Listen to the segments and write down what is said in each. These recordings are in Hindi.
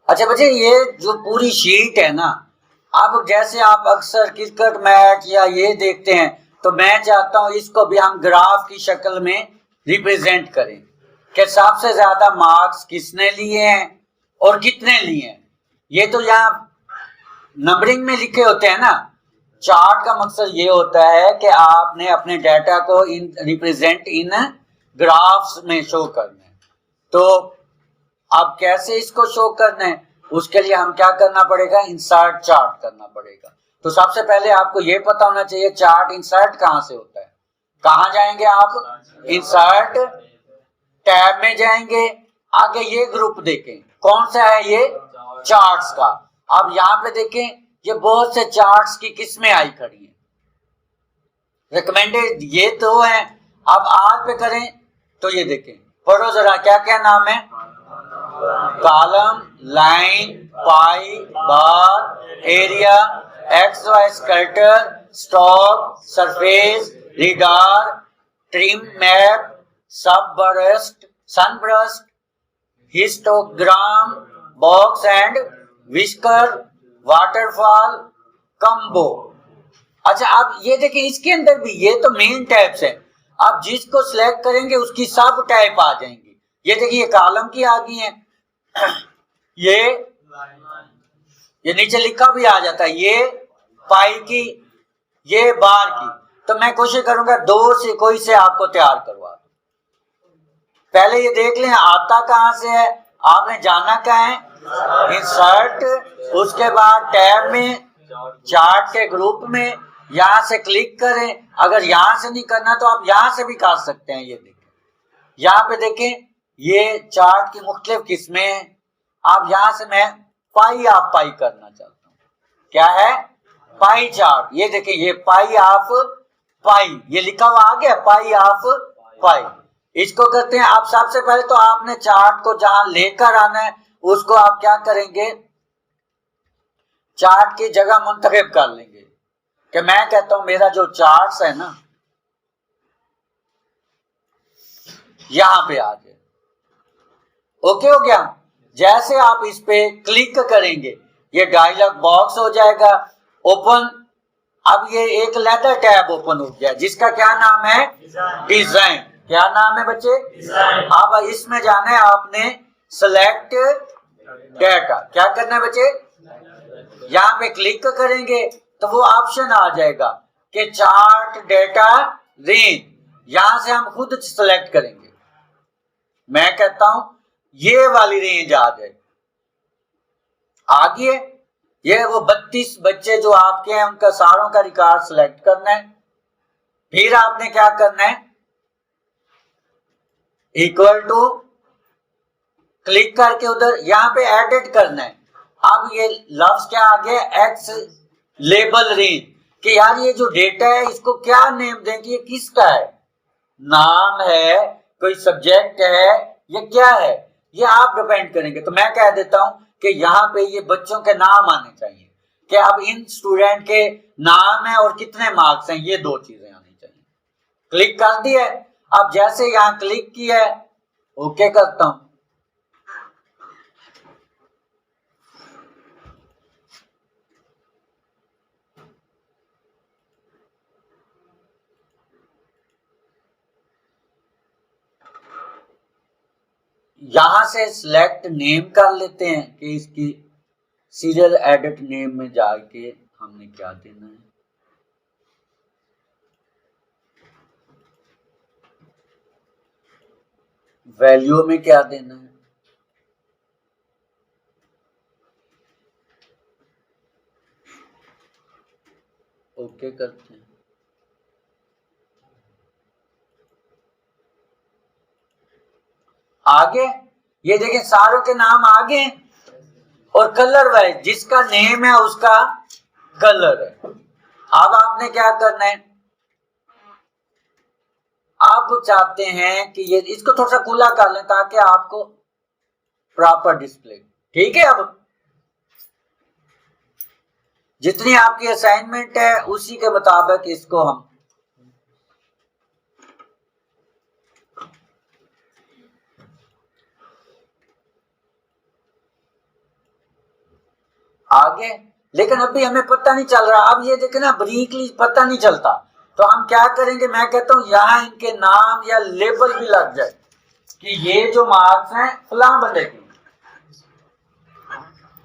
अच्छा बच्चे, ये जो पूरी शीट है ना, अब जैसे आप अक्सर क्रिकेट मैच या ये देखते हैं, तो मैं चाहता हूं इसको भी हम ग्राफ की शक्ल में रिप्रेजेंट करें कि सबसे ज्यादा मार्क्स किसने लिए हैं और कितने लिए हैं। ये तो यहाँ नंबरिंग में लिखे होते हैं ना। चार्ट का मकसद ये होता है कि आपने अपने डाटा को इन रिप्रेजेंट इन ग्राफ्स में शो करना है। तो अब कैसे इसको शो करना है, उसके लिए हम क्या करना पड़ेगा, इंसर्ट चार्ट करना पड़ेगा। तो सबसे पहले आपको ये पता होना चाहिए चार्ट इंसर्ट कहां से होता है। कहां जाएंगे आप, इंसर्ट टैब में जाएंगे। आगे ये ग्रुप देखें कौन सा है, ये चार्ट्स का। अब यहां पे देखें ये बहुत से चार्ट्स की किस्में आई खड़ी हैं, रिकमेंडेड ये तो है। अब आर पे करें तो ये देखें, पढ़ो जरा क्या क्या नाम है, column, line, pie, bar, area, x y scatter, stock, surface, radar, treemap, sunburst, sunburst, histogram, box and whisker, waterfall, combo. अच्छा अब ये देखिए इसके अंदर भी ये तो मेन टैब्स है। आप जिसको सिलेक्ट करेंगे उसकी सब टाइप आ जाएंगी। ये देखिए कॉलम की आ गई है, ये नीचे लिखा भी आ जाता है, ये पाई की, ये बार की। तो मैं कोशिश करूंगा दो से कोई से आपको तैयार करवा दूं। पहले ये देख लें आता कहां से है, आपने जाना क्या है, इंसर्ट, उसके बाद टैब में, चार्ट के ग्रुप में, यहां से क्लिक करें। अगर यहां से नहीं करना तो आप यहां से भी कर सकते हैं। ये देखें, यहां पे देखें ये चार्ट की मुख्तलिफ किस्में हैं। आप यहां से, मैं पाई ऑफ पाई करना चाहता हूं, क्या है, पाई चार्ट। ये देखिए ये पाई ऑफ पाई, ये लिखा हुआ आ गया, पाई ऑफ पाई। इसको करते हैं। आप सबसे पहले तो आपने चार्ट को जहां लेकर आना है उसको आप क्या करेंगे, चार्ट की जगह मुंतखब कर लेंगे। कि मैं कहता हूं मेरा जो चार्ट्स है ना यहां पे आ जाए, ओके हो गया। जैसे आप इस पे क्लिक करेंगे ये डायलॉग बॉक्स हो जाएगा ओपन। अब ये एक लेदर टैब ओपन हो गया जिसका क्या नाम है, डिजाइन। क्या नाम है बच्चे, डिजाइन। अब इसमें जाना है आपने, सिलेक्ट डाटा, क्या करना है बच्चे, यहां पे क्लिक करेंगे तो वो ऑप्शन आ जाएगा कि चार्ट डेटा रेंज। यहां से हम खुद सिलेक्ट करेंगे। मैं कहता हूं ये वाली रेंज आ जाए, आ गई है। ये वो 32 बच्चे जो आपके हैं उनका सारों का रिकॉर्ड सिलेक्ट करना है। फिर आपने क्या करना है, इक्वल टू क्लिक करके उधर यहां पे एडिट करना है। अब ये लफ्ज क्या आ गया, एक्स लेबल रेंज, कि यार ये जो डेटा है इसको क्या नेम दें कि ये किसका है, नाम है, कोई सब्जेक्ट है, ये क्या है, ये आप डिपेंड करेंगे। तो मैं कह देता हूं कि यहाँ पे ये बच्चों के नाम आने चाहिए कि अब इन स्टूडेंट के नाम है और कितने मार्क्स हैं, ये दो चीजें आनी चाहिए। क्लिक कर दिया। अब जैसे यहां क्लिक किया है, ओके करता हूं, यहां से सिलेक्ट नेम कर लेते हैं कि इसकी सीरियल एडिट नेम में जाके हमने क्या देना है, वैल्यू में क्या देना है, ओके करते हैं। आगे ये देखिए सारों के नाम आगे और कलर वाइज जिसका नेम है उसका कलर है। अब आपने क्या करना है, आप चाहते हैं कि ये इसको थोड़ा सा खुला कर लें ताकि आपको प्रॉपर डिस्प्ले, ठीक है। अब जितनी आपकी असाइनमेंट है उसी के मुताबिक इसको हम आगे, लेकिन अभी हमें पता नहीं चल रहा। अब ये देखे ना, ब्रीकली पता नहीं चलता, तो हम क्या करेंगे, मैं कहता हूं यहां इनके नाम या लेबल भी लग जाए कि ये जो मार्क्स हैं फलां बंदे के।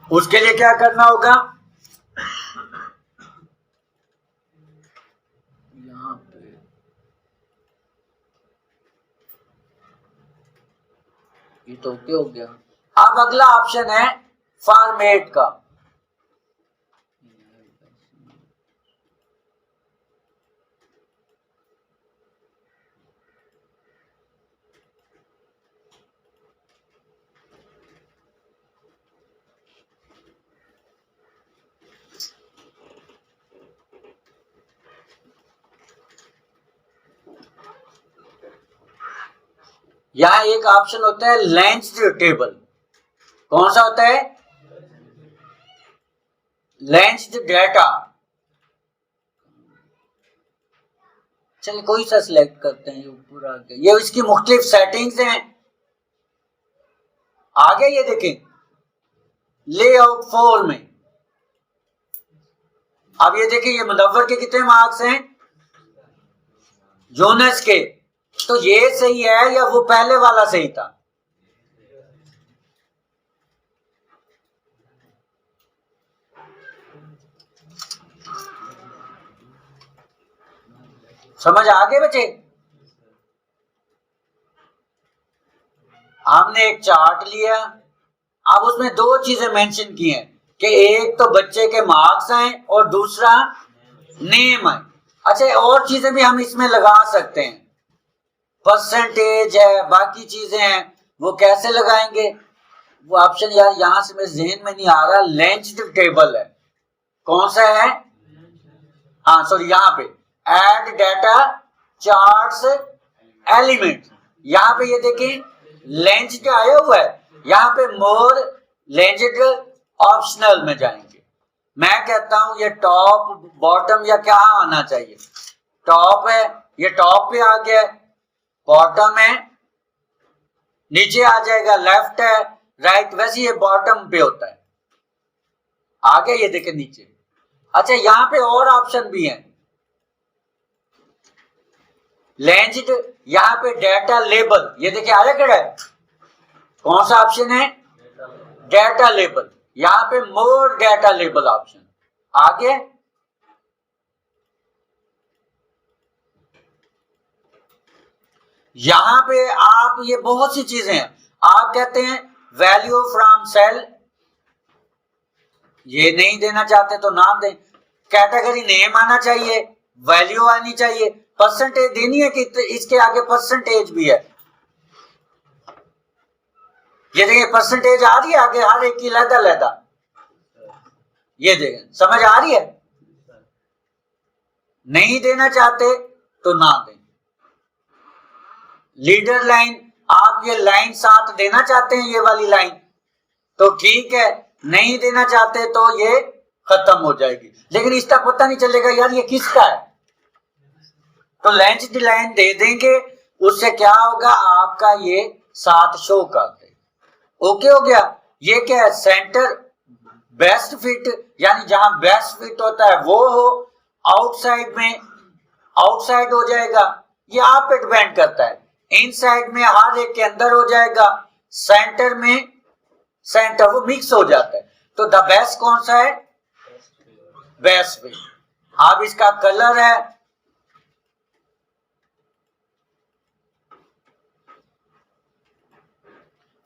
उसके लिए क्या करना होगा, यहां पे ये तो ओके हो गया। अब अगला ऑप्शन है फॉर्मेट का। यहां एक ऑप्शन होता है लेंस्ड टेबल। कौन सा होता है, लेंस्ड डेटा। चलिए कोई सा सिलेक्ट करते हैं, ये ऊपर आ गया। ये इसकी मुख्तलिफ सेटिंग्स हैं। आगे ये देखें लेआउट 4 में। अब ये देखिए, ये मुनव्वर के कितने मार्क्स हैं, जोनस के। तो ये सही है या वो पहले वाला सही था? समझ आ गए बच्चे? हमने एक चार्ट लिया, अब उसमें दो चीजें मेंशन की हैं कि एक तो बच्चे के मार्क्स हैं और दूसरा नेम है। अच्छा, और चीजें भी हम इसमें लगा सकते हैं, परसेंटेज है, बाकी चीजें हैं, वो कैसे लगाएंगे? वो ऑप्शन यार यहां से मेरे जहन में नहीं आ रहा। लेंस्ड टेबल है, कौन सा है? हाँ सॉरी, यहाँ पे ऐड डेटा चार्ट्स एलिमेंट, यहाँ पे ये देखिए लेंस्ड आया हुआ है। यहाँ पे मोर लेंस्ड ऑप्शनल में जाएंगे। मैं कहता हूं ये टॉप बॉटम या क्या आना चाहिए, टॉप है, ये टॉप पे आ गया, बॉटम है नीचे आ जाएगा, लेफ्ट है राइट, वैसे ये बॉटम पे होता है। आगे ये देखें नीचे। अच्छा, यहां पे और ऑप्शन भी हैं लेंस्ड, यहां पे डेटा लेबल, ये देखिए आया क्या है, कौन सा ऑप्शन है? Data label. यहां पे मोर डेटा लेबल ऑप्शन। आगे यहां पे आप, ये बहुत सी चीजें हैं, आप कहते हैं वैल्यू फ्रॉम सेल, ये नहीं देना चाहते तो नाम दें। कैटेगरी नेम आना चाहिए, वैल्यू आनी चाहिए, परसेंटेज देनी है कि इसके आगे परसेंटेज भी है। ये देखिए परसेंटेज आ रही है आगे, हर एक की लहदा लहदा, ये देखें, समझ आ रही है? नहीं देना चाहते तो ना दें। लीडर लाइन, आप ये लाइन साथ देना चाहते हैं, ये वाली लाइन, तो ठीक है, नहीं देना चाहते तो ये खत्म हो जाएगी, लेकिन इसका पता नहीं चलेगा यार ये किसका है। तो लेंस्ड लाइन दे देंगे, उससे क्या होगा, आपका ये साथ शो कर देगा। ओके हो गया? ये क्या है, सेंटर बेस्ट फिट, यानी जहां बेस्ट फिट होता है वो हो, आउटसाइड में आउटसाइड हो जाएगा, ये आप पे डिपेंड करता है। इनसाइड में हर एक के अंदर हो जाएगा, सेंटर में सेंटर, वो मिक्स हो जाता है। तो द बेस्ट कौन सा है? Best fit. अब इसका कलर है,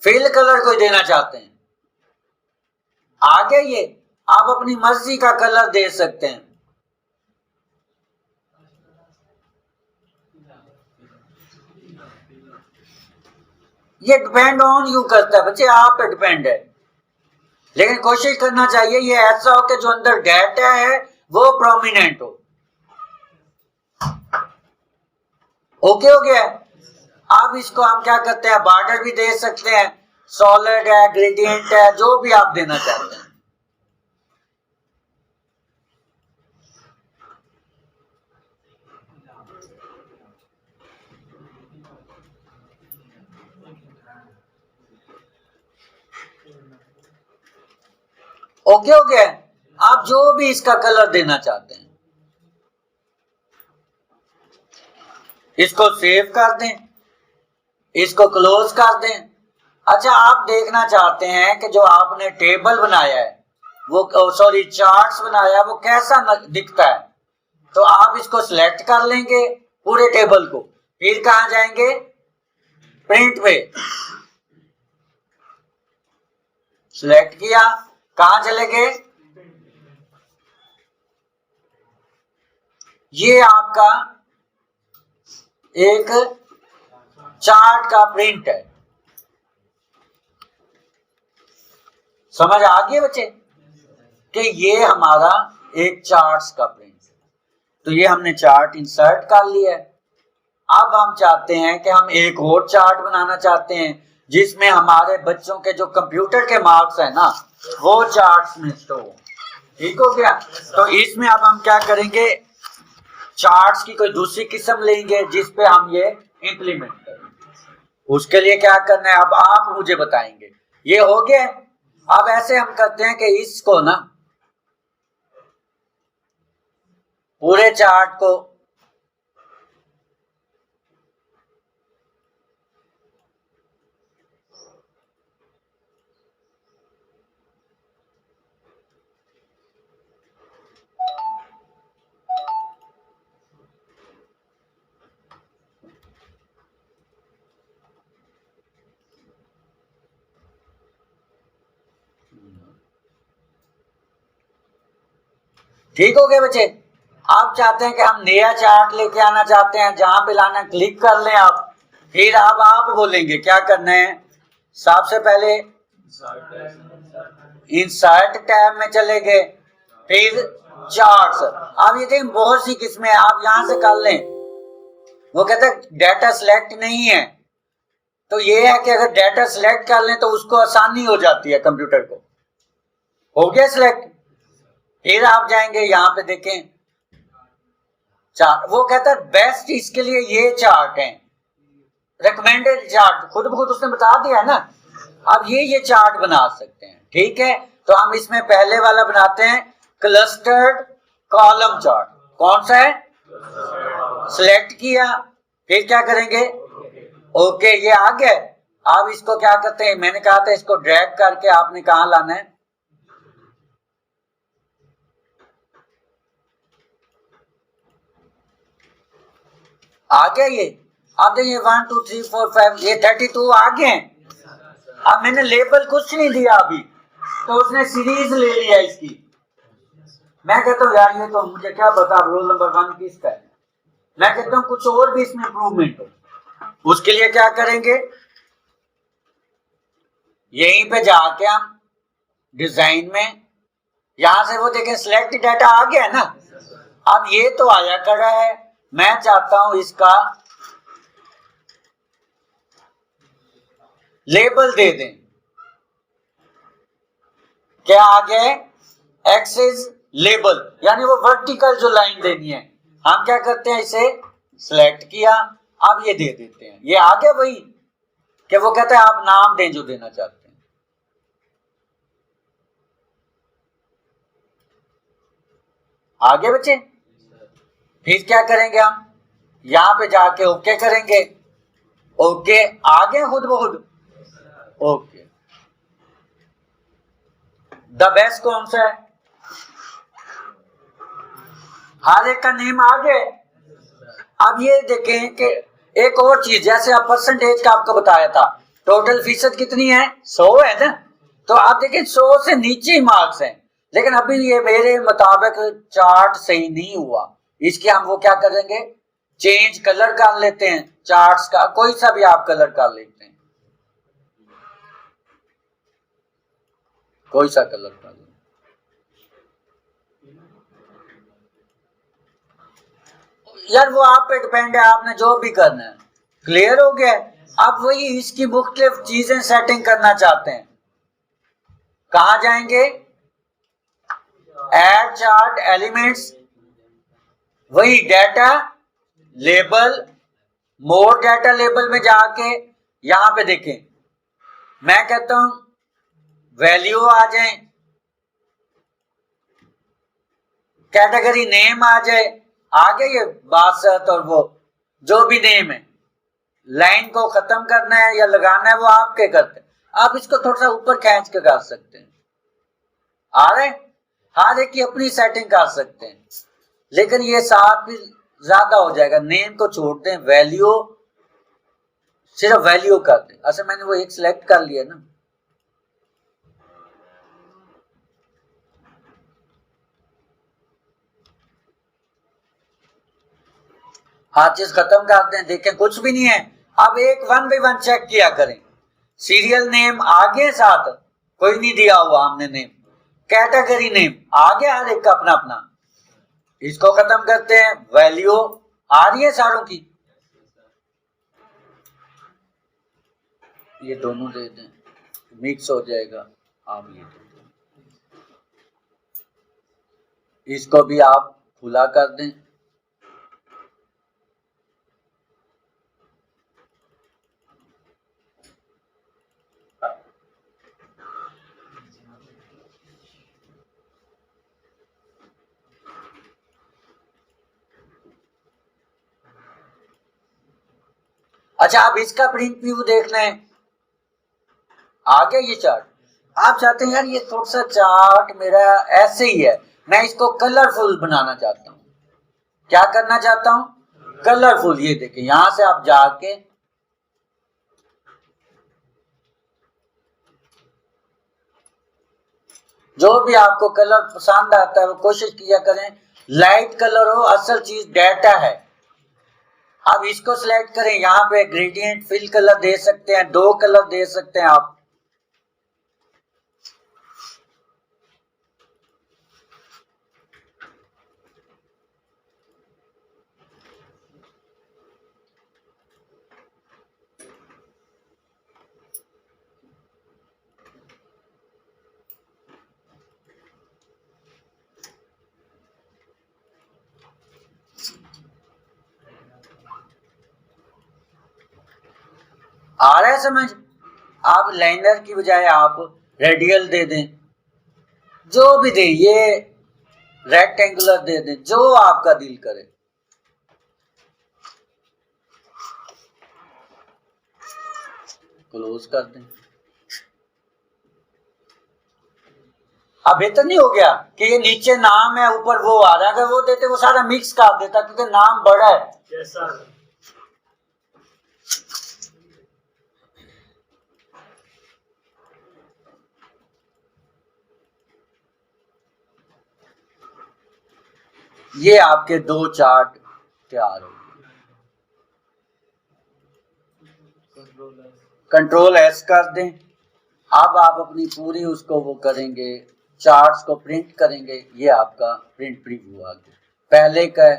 फिल कलर कोई देना चाहते हैं, आगे ये आप अपनी मर्जी का कलर दे सकते हैं। ये डिपेंड ऑन यू करता है बच्चे, आप पे डिपेंड है, लेकिन कोशिश करना चाहिए ये ऐसा हो कि जो अंदर डेटा है वो प्रोमिनेंट हो। ओके हो गया? अब इसको हम क्या करते हैं, बॉर्डर भी दे सकते हैं, सॉलिड है, ग्रेडियंट है, जो भी आप देना चाहते हैं। ओके हो गया? आप जो भी इसका कलर देना चाहते हैं इसको सेव कर दें, इसको क्लोज कर दें। अच्छा, आप देखना चाहते हैं कि जो आपने टेबल बनाया है वो सॉरी चार्ट्स बनाया है वो कैसा दिखता है, तो आप इसको सिलेक्ट कर लेंगे पूरे टेबल को, फिर कहां जाएंगे, प्रिंट पे सिलेक्ट किया, कहां चले गए, ये आपका एक चार्ट का प्रिंट है। समझ आ गई बच्चे कि ये हमारा एक चार्ट्स का प्रिंट है। तो ये हमने चार्ट इंसर्ट कर लिया है। अब हम चाहते हैं कि हम एक और चार्ट बनाना चाहते हैं जिसमें हमारे बच्चों के जो कंप्यूटर के मार्क्स है ना वो चार्ट्स में स्टोर हो। ठीक हो गया। तो इसमें अब हम क्या करेंगे, चार्ट्स की कोई दूसरी किस्म लेंगे जिस पे हम ये इंप्लीमेंट करेंगे। उसके लिए क्या करना है अब आप मुझे बताएंगे। ये हो गया। अब ऐसे हम करते हैं कि इसको ना पूरे चार्ट को ठीक हो गया बच्चे। आप चाहते हैं कि हम नया चार्ट लेके आना चाहते हैं, जहां पे लाना क्लिक कर लें आप, फिर अब आप बोलेंगे क्या करना है। सबसे पहले इंसर्ट टैब में चले गए, फिर चार्ट्स। अब ये देखें बहुत सी किस्में आप यहां से कर लें। वो कहते हैं डाटा सिलेक्ट नहीं है, तो ये है कि अगर डाटा सिलेक्ट कर लें तो उसको आसानी हो जाती है कंप्यूटर को। हो गया सिलेक्ट, फिर आप जाएंगे यहां पे देखें चार्ट। वो कहता है बेस्ट इसके लिए ये चार्ट है, रिकमेंडेड चार्ट, खुद ब खुद उसने बता दिया है ना। अब ये चार्ट बना सकते हैं। ठीक है, तो हम इसमें पहले वाला बनाते हैं क्लस्टर्ड कॉलम चार्ट। कौन सा है, सिलेक्ट किया, फिर क्या करेंगे, ओके ये आ गया। अब इसको क्या करते हैं, मैंने कहा था इसको ड्रैग करके आपने कहां लाना है, आ गया ये। अब देखिए 1 2 3 4 5 ये 32 आ गए। अब मैंने लेबल कुछ नहीं दिया अभी, तो उसने सीरीज ले लिया इसकी। मैं कहता हूँ यार ये तो मुझे क्या पता रोल नंबर 1 किसका है। मैं कहता हूँ कुछ और भी इसमें इंप्रूवमेंट हो। उसके लिए क्या करेंगे, यहीं पे जाके हम डिजाइन में यहां से वो देखें सिलेक्ट डाटा आ गया ना। अब ये तो आया कर रहा है, मैं चाहता हूं इसका लेबल दे दें। क्या आ गया है, एक्सिस लेबल, यानी वो वर्टिकल जो लाइन देनी है। हम क्या करते हैं, इसे सिलेक्ट किया, अब ये दे देते हैं। ये आ गया वही कि वो कहता है आप नाम दें जो देना चाहते हैं। आगे बच्चे, फिर क्या करेंगे, हम यहां पे जाके ओके करेंगे। ओके आ गए खुद ब खुद। ओके, द बेस्ट कौन सा है, हर एक का नेम आ गए। अब ये देखें कि एक और चीज, जैसे आप परसेंटेज का आपको बताया था, टोटल फीसद कितनी है, 100 है ना। तो आप देखें 100 से नीचे ही मार्क्स हैं, लेकिन अभी ये मेरे मुताबिक चार्ट सही नहीं हुआ। इसके हम वो क्या करेंगे, चेंज कलर कर लेते हैं चार्ट्स का, कोई सा भी आप कलर कर लेते हैं, कोई सा कलर कर लेते। यार वो आप पे डिपेंड है, आपने जो भी करना है। क्लियर हो गया। अब वही इसकी मुख्तलिफ चीजें सेटिंग करना चाहते हैं, कहां जाएंगे, ऐड चार्ट एलिमेंट्स, वही डाटा लेबल, मोर डाटा लेबल में जाके यहां पे देखें, मैं कहता हूं वैल्यू आ जाए, कैटेगरी नेम आ जाए, आगे ये 62 और वो जो भी नेम है, लाइन को खत्म करना है या लगाना है वो आपके करते हैं। आप इसको थोड़ा सा ऊपर खींच के कर सकते हैं, आ रहे, हर एक की अपनी सेटिंग कर सकते हैं, लेकिन ये साथ भी ज्यादा हो जाएगा। नेम को छोड़ दें, वैल्यू सिर्फ वैल्यू कर दें। अच्छा मैंने वो एक सिलेक्ट कर लिया ना, हर चीज खत्म कर दें, देखें कुछ भी नहीं है। अब एक 1 बाय 1 चेक किया करें। सीरियल नेम आगे साथ कोई नहीं दिया हुआ हमने नेम, कैटेगरी नेम आगे हर एक का अपना अपना। इसको खत्म करते हैं, वैल्यू आ रही है सारों की, ये दोनों दे दें, मिक्स हो जाएगा। आप ये दे दें, इसको भी आप खुला कर दें। अच्छा आप इसका प्रिंट व्यू देखना है, आगे ये चार्ट आप चाहते हैं यार ये थोड़ा सा चार्ट मेरा ऐसे ही है, मैं इसको कलरफुल बनाना चाहता हूं। क्या करना चाहता हूं? कलरफुल। ये देखें यहां से आप जाके जो भी आपको कलर पसंद आता है वो कोशिश किया करें लाइट कलर हो, असल चीज डाटा है। अब इसको सिलेक्ट करें, यहां पे ग्रेडियंट फिल कलर दे सकते हैं, 2 कलर दे सकते हैं आप। आ रहा है समझ? आप लाइनर की बजाय आप रेडियल दे दें, जो भी दे, ये रेक्टेंगुलर दे दें, जो आपका दिल करे। क्लोज कर दें। अब बेहतर नहीं हो गया कि ये नीचे नाम है ऊपर वो आ रहा है? अगर वो देते वो सारा मिक्स कर देता, क्योंकि नाम बड़ा है। ये आपके 2 चार्ट तैयार हो गए। कंट्रोल एस कर दें। अब आप अपनी पूरी उसको वो करेंगे, चार्ट्स को प्रिंट करेंगे। ये आपका प्रिंट प्रीव्यू आ गया, पहले का है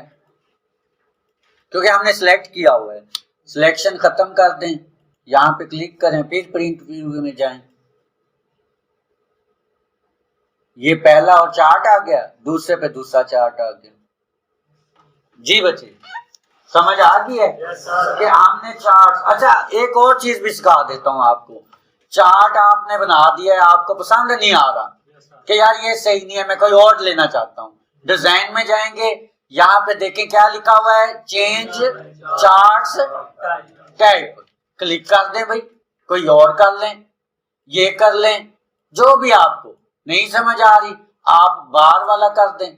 क्योंकि हमने सिलेक्ट किया हुआ है। सिलेक्शन खत्म कर दें, यहां पे क्लिक करें, फिर प्रिंट प्रीव्यू में जाएं। ये पहला और चार्ट आ गया, दूसरे पे दूसरा चार्ट आ गया। जी बच्चे समझ आ गई है कि हमने चार्ट। अच्छा एक और चीज भी सिखा देता हूं आपको। चार्ट आपने बना दिया है, आपको पसंद नहीं आ रहा कि यार ये सही नहीं है, मैं कोई और लेना चाहता हूं। डिजाइन में जाएंगे, यहाँ पे देखें क्या लिखा हुआ है, चेंज चार्ट्स टाइप, क्लिक कर दें भाई, कोई और कर लें, ये कर लें। जो भी आपको नहीं समझ आ रही आप बार वाला कर दें,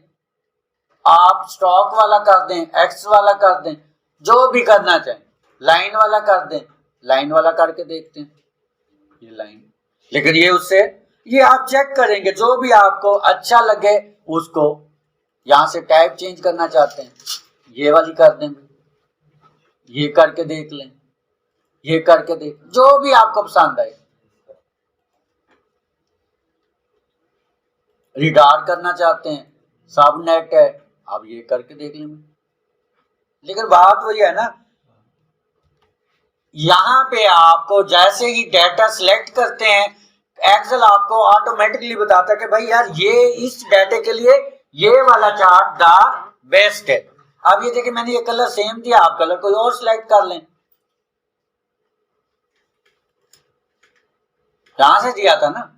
आप स्टॉक वाला कर दें, एक्स वाला कर दें, जो भी करना चाहें। लाइन वाला कर दें, लाइन वाला करके देखते हैं, ये लाइन। लेकिन ये उससे ये आप चेक करेंगे, जो भी आपको अच्छा लगे उसको। यहां से टाइप चेंज करना चाहते हैं, ये वाली कर देंगे, ये करके देख लें, ये करके देख, जो भी आपको पसंद आए। रिडार करना चाहते हैं, सब नेट है, आप ये करके देख लेंगे। लेकिन बात वही है ना, यहां पे आपको जैसे ही डाटा सिलेक्ट करते हैं, एक्सेल आपको ऑटोमेटिकली बताता है कि भाई यार ये इस डाटे के लिए ये वाला चार्ट द बेस्ट है। अब ये देखिए मैंने ये कलर सेम दिया, आप कलर कोई और सिलेक्ट कर लें, यहां से दिया था ना।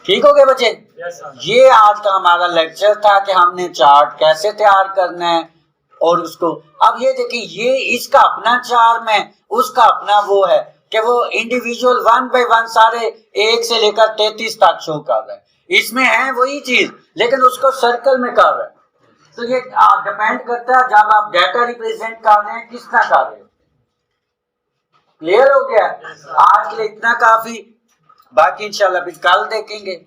ठीक हो गए बच्चे? ये आज का हमारा लेक्चर था कि हमने चार्ट कैसे तैयार करना है और उसको, अब ये देखिए ये इसका अपना चार्म है, उसका अपना वो है कि वो इंडिविजुअल 1 बाय 1 सारे 1 से लेकर 33 तक शो कर रहा है, इसमें है वही चीज लेकिन उसको सर्कल में कर रहा है। तो ये डिपेंड करता है जब आप डाटा रिप्रेजेंट कर रहे हैं किस तरह कर रहे हो। क्लियर हो गया? आज के लिए इतना काफी, बाकी इंशाल्लाह फिर कल देखेंगे।